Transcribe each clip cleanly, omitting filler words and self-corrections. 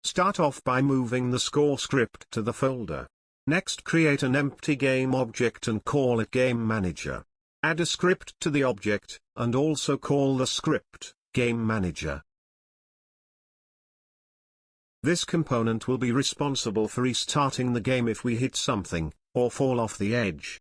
Start off by moving the score script to the folder. Next, create an empty game object and call it Game Manager. Add a script to the object, and also call the script Game Manager. This component will be responsible for restarting the game if we hit something, or fall off the edge.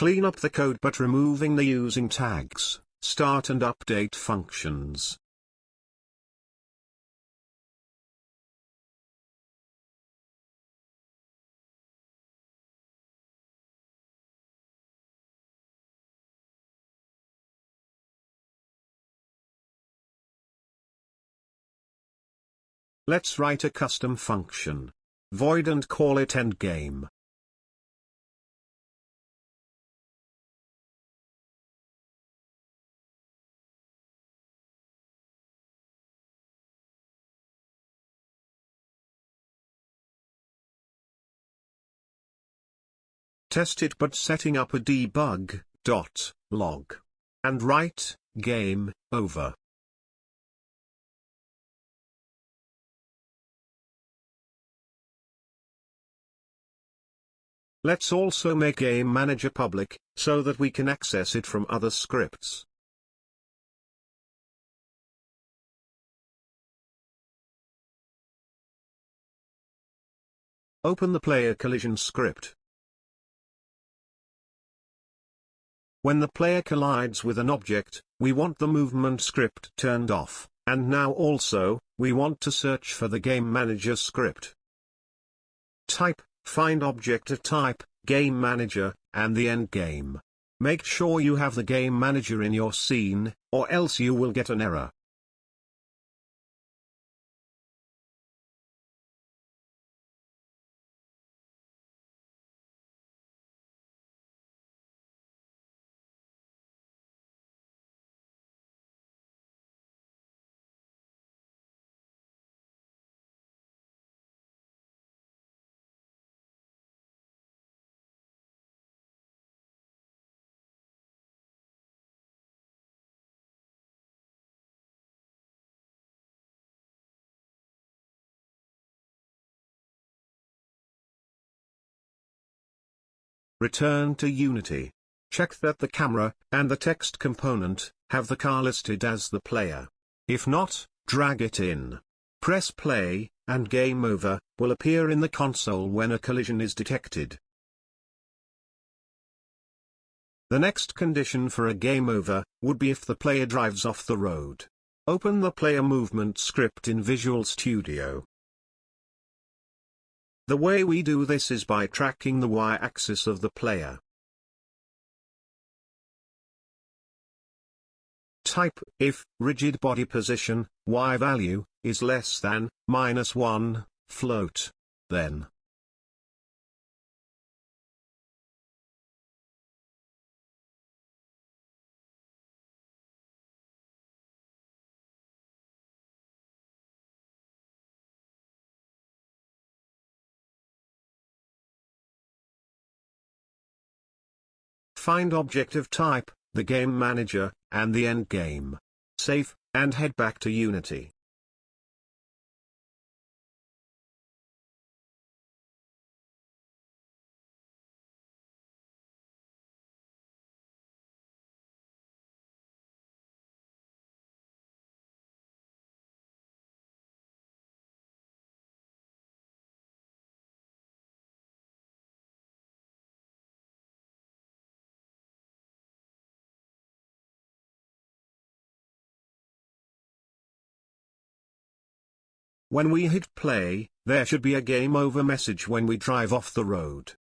Clean up the code but removing the using tags, start and update functions. Let's write a custom function. Void and call it endgame. Test it but setting up a debug.log. And write, game over. Let's also make Game Manager public, so that we can access it from other scripts. Open the player collision script. When the player collides with an object, we want the movement script turned off, and now also, we want to search for the Game Manager script. Type, find object of type, Game Manager, and the endgame. Make sure you have the Game Manager in your scene, or else you will get an error. Return to Unity. Check that the camera and the text component have the car listed as the player. If not, drag it in. Press play, and Game Over will appear in the console when a collision is detected. The next condition for a game over would be if the player drives off the road. Open the player movement script in Visual Studio. The way we do this is by tracking the y-axis of the player. Type, if rigid body position, y value, is less than, -1, float, then. Find object of type, the Game Manager, and the endgame. Save, and head back to Unity. When we hit play, there should be a game over message when we drive off the road.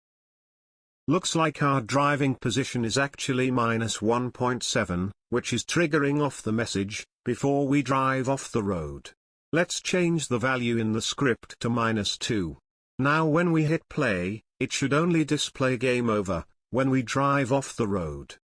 Looks like our driving position is actually -1.7, which is triggering off the message, before we drive off the road. Let's change the value in the script to -2. Now when we hit play, it should only display game over, when we drive off the road.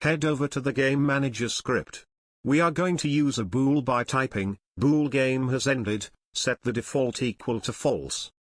Head over to the Game Manager script. We are going to use a bool by typing, bool game has ended, set the default equal to false.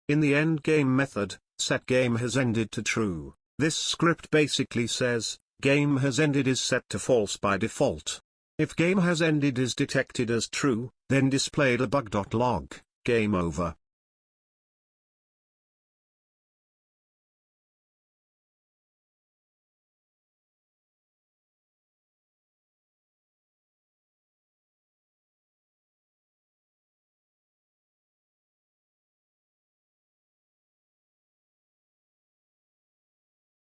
In the endGame method, set game has ended to true. This script basically says, game has ended is set to false by default. If game has ended is detected as true, then display debug.log, game over.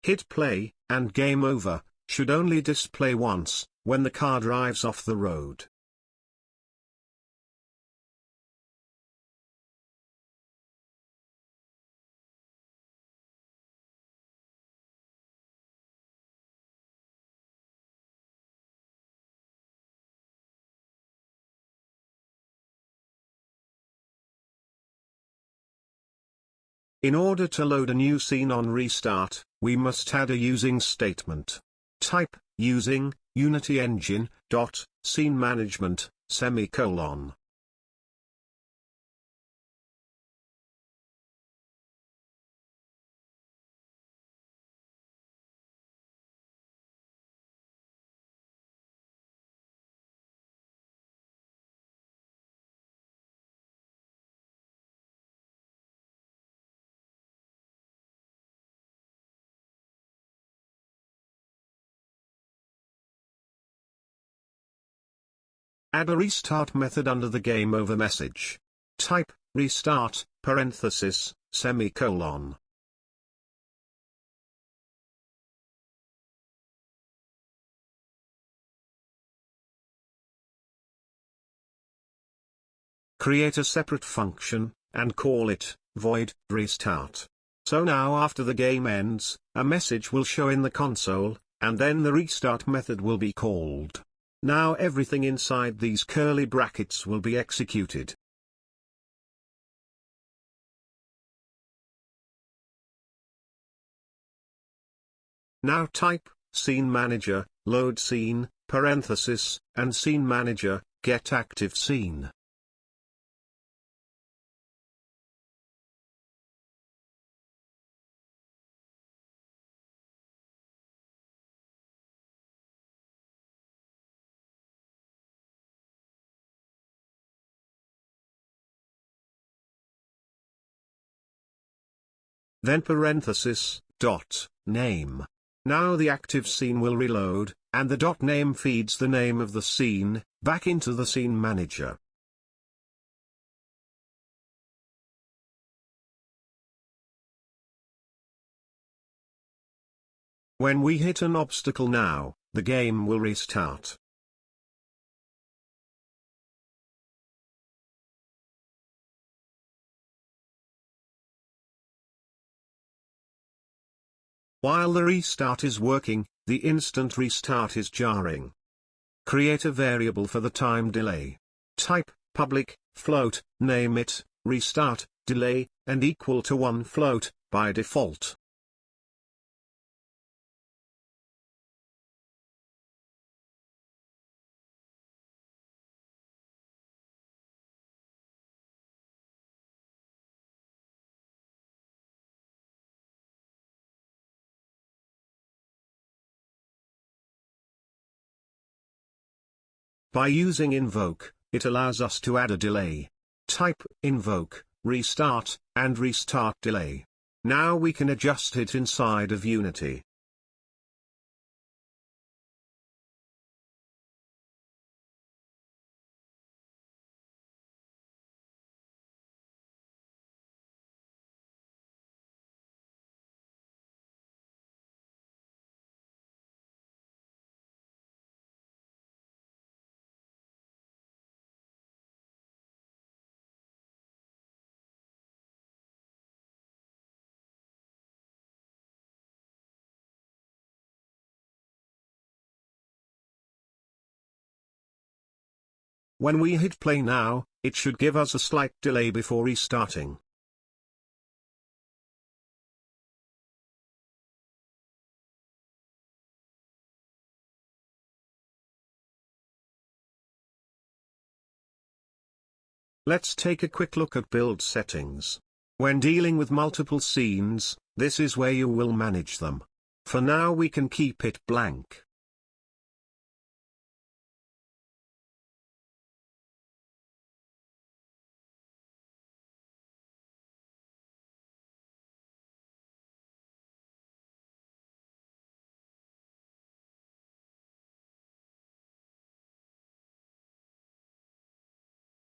Hit play, and game over, should only display once, when the car drives off the road. In order to load a new scene on restart, we must add a using statement. Type, using, Unity Engine, scene management, semicolon. Add a restart method under the game over message. Type, restart, parenthesis, semicolon. Create a separate function, and call it, void, restart. So now after the game ends, a message will show in the console, and then the restart method will be called. Now everything inside these curly brackets will be executed. Now type, scene manager, load scene, parenthesis, and scene manager, get active scene. then parenthesis, dot, name. Now the active scene will reload, and the dot name feeds the name of the scene, back into the scene manager. When we hit an obstacle now, the game will restart. While the restart is working, the instant restart is jarring. Create a variable for the time delay. Type, public, float, name it, restart, delay, and equal to 1 float, by default. By using invoke, it allows us to add a delay. Type invoke, restart, and restart delay. Now we can adjust it inside of Unity. When we hit play now, it should give us a slight delay before restarting. Let's take a quick look at build settings. When dealing with multiple scenes, this is where you will manage them. For now we can keep it blank.